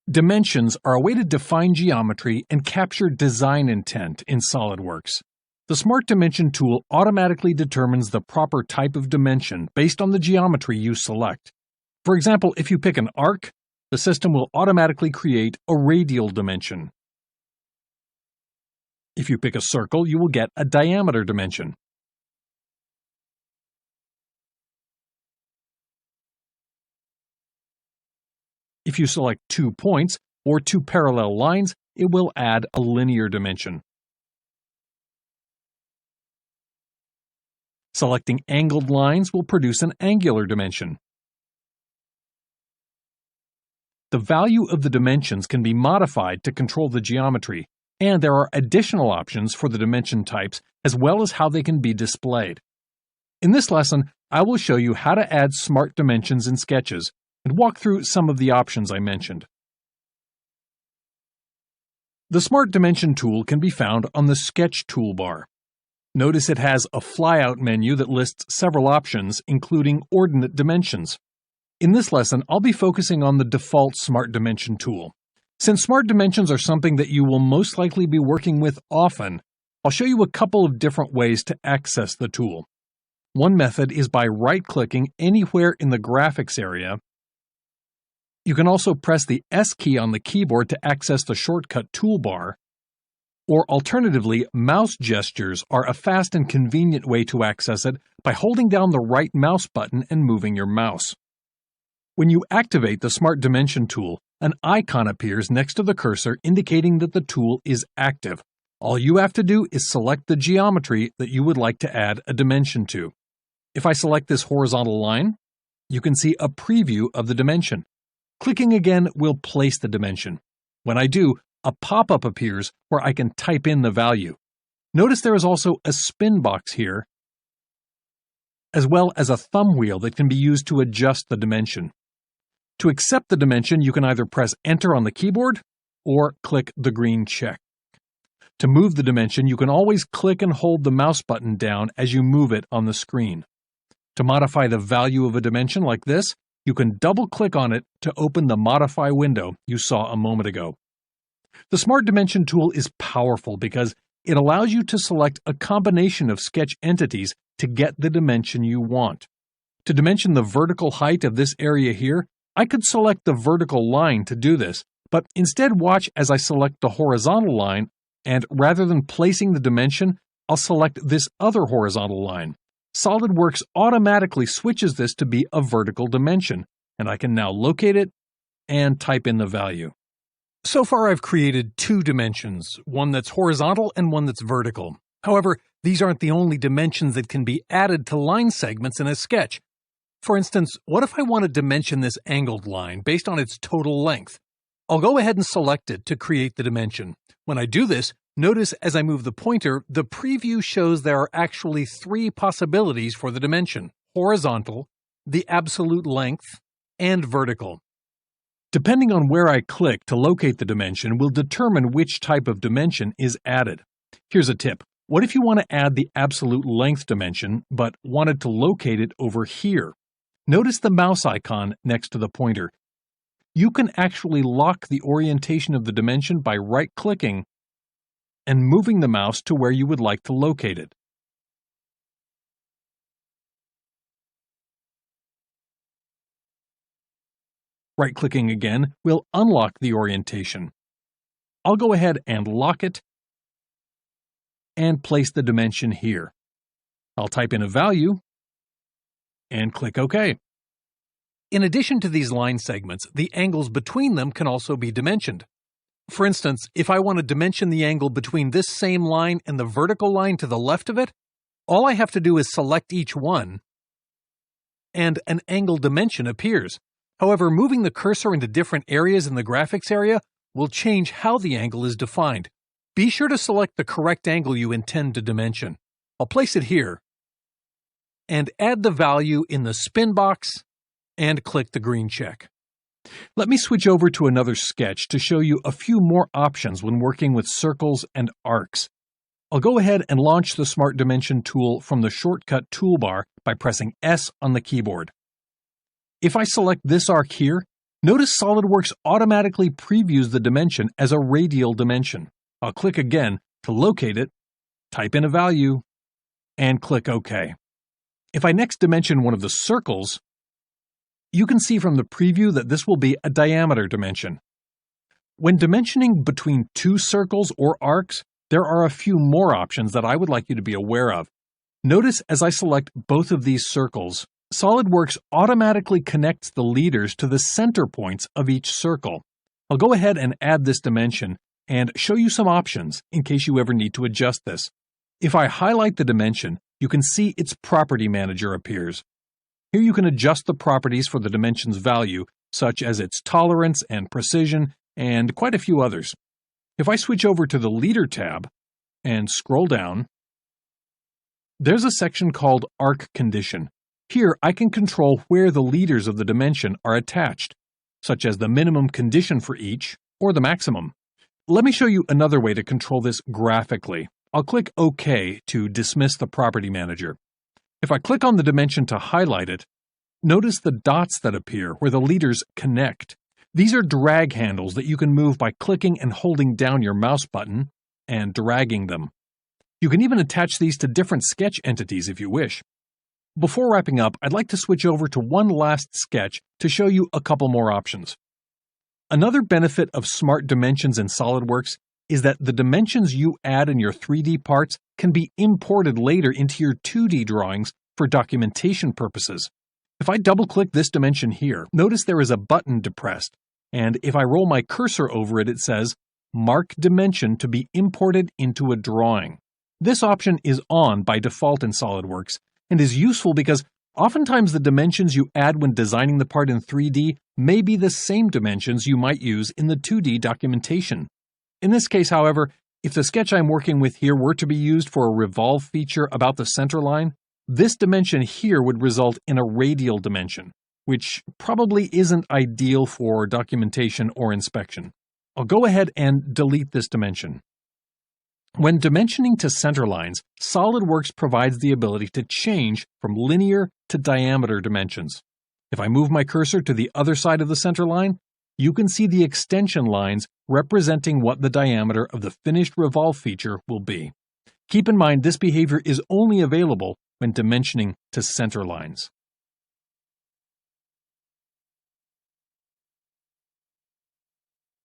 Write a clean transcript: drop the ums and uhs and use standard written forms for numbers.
Dimensions are a way to define geometry and capture design intent in SOLIDWORKS. The Smart Dimension tool automatically determines the proper type of dimension based on the geometry you select. For example, if you pick an arc, the system will automatically create a radial dimension. If you pick a circle, you will get a diameter dimension. If you select 2 points or 2 parallel lines, it will add a linear dimension. Selecting angled lines will produce an angular dimension. The value of the dimensions can be modified to control the geometry, and there are additional options for the dimension types as well as how they can be displayed. In this lesson, I will show you how to add smart dimensions in sketches and walk through some of the options I mentioned. The Smart Dimension tool can be found on the Sketch toolbar. Notice it has a flyout menu that lists several options, including ordinate dimensions. In this lesson, I'll be focusing on the default Smart Dimension tool. Since smart dimensions are something that you will most likely be working with often, I'll show you a couple of different ways to access the tool. One method is by right-clicking anywhere in the graphics area. You can also press the S key on the keyboard to access the shortcut toolbar, or alternatively, mouse gestures are a fast and convenient way to access it by holding down the right mouse button and moving your mouse. When you activate the Smart Dimension tool, an icon appears next to the cursor indicating that the tool is active. All you have to do is select the geometry that you would like to add a dimension to. If I select this horizontal line, you can see a preview of the dimension. Clicking again will place the dimension. When I do, a pop-up appears where I can type in the value. Notice there is also a spin box here, as well as a thumb wheel that can be used to adjust the dimension. To accept the dimension, you can either press Enter on the keyboard or click the green check. To move the dimension, you can always click and hold the mouse button down as you move it on the screen. To modify the value of a dimension like this, you can double-click on it to open the Modify window you saw a moment ago. The Smart Dimension tool is powerful because it allows you to select a combination of sketch entities to get the dimension you want. To dimension the vertical height of this area here, I could select the vertical line to do this, but instead watch as I select the horizontal line, and rather than placing the dimension, I'll select this other horizontal line. SOLIDWORKS automatically switches this to be a vertical dimension, and I can now locate it and type in the value. So far I've created 2 dimensions, one that's horizontal and one that's vertical. However, these aren't the only dimensions that can be added to line segments in a sketch. For instance, what if I want to dimension this angled line based on its total length? I'll go ahead and select it to create the dimension. When I do this, notice as I move the pointer, the preview shows there are actually 3 possibilities for the dimension: horizontal, the absolute length, and vertical. Depending on where I click to locate the dimension will determine which type of dimension is added. Here's a tip. What if you want to add the absolute length dimension, but wanted to locate it over here? Notice the mouse icon next to the pointer. You can actually lock the orientation of the dimension by right-clicking and moving the mouse to where you would like to locate it. Right-clicking again will unlock the orientation. I'll go ahead and lock it and place the dimension here. I'll type in a value and click OK. In addition to these line segments, the angles between them can also be dimensioned. For instance, if I want to dimension the angle between this same line and the vertical line to the left of it, all I have to do is select each one, and an angle dimension appears. However, moving the cursor into different areas in the graphics area will change how the angle is defined. Be sure to select the correct angle you intend to dimension. I'll place it here, and add the value in the spin box, and click the green check. Let me switch over to another sketch to show you a few more options when working with circles and arcs. I'll go ahead and launch the Smart Dimension tool from the shortcut toolbar by pressing S on the keyboard. If I select this arc here, Notice SOLIDWORKS automatically previews the dimension as a radial dimension. I'll click again to locate it, type in a value, and click OK. If I next dimension one of the circles, you can see from the preview that this will be a diameter dimension. When dimensioning between two circles or arcs, there are a few more options that I would like you to be aware of. Notice as I select both of these circles, SOLIDWORKS automatically connects the leaders to the center points of each circle. I'll go ahead and add this dimension and show you some options in case you ever need to adjust this. If I highlight the dimension, you can see its property manager appears. Here you can adjust the properties for the dimension's value, such as its tolerance and precision, and quite a few others. If I switch over to the Leader tab and scroll down, there's a section called Arc Condition. Here I can control where the leaders of the dimension are attached, such as the minimum condition for each or the maximum. Let me show you another way to control this graphically. I'll click OK to dismiss the Property Manager. If I click on the dimension to highlight it, notice the dots that appear where the leaders connect. These are drag handles that you can move by clicking and holding down your mouse button and dragging them. You can even attach these to different sketch entities if you wish. Before wrapping up, I'd like to switch over to one last sketch to show you a couple more options. Another benefit of Smart Dimensions in SOLIDWORKS is that the dimensions you add in your 3D parts can be imported later into your 2D drawings for documentation purposes. If I double-click this dimension here, notice there is a button depressed, and if I roll my cursor over it, it says, Mark Dimension to be imported into a drawing. This option is on by default in SOLIDWORKS and is useful because oftentimes the dimensions you add when designing the part in 3D may be the same dimensions you might use in the 2D documentation. In this case, however, if the sketch I'm working with here were to be used for a revolve feature about the center line, this dimension here would result in a radial dimension, which probably isn't ideal for documentation or inspection. I'll go ahead and delete this dimension. When dimensioning to center lines, SOLIDWORKS provides the ability to change from linear to diameter dimensions. If I move my cursor to the other side of the center line, you can see the extension lines representing what the diameter of the finished revolve feature will be. Keep in mind this behavior is only available when dimensioning to center lines.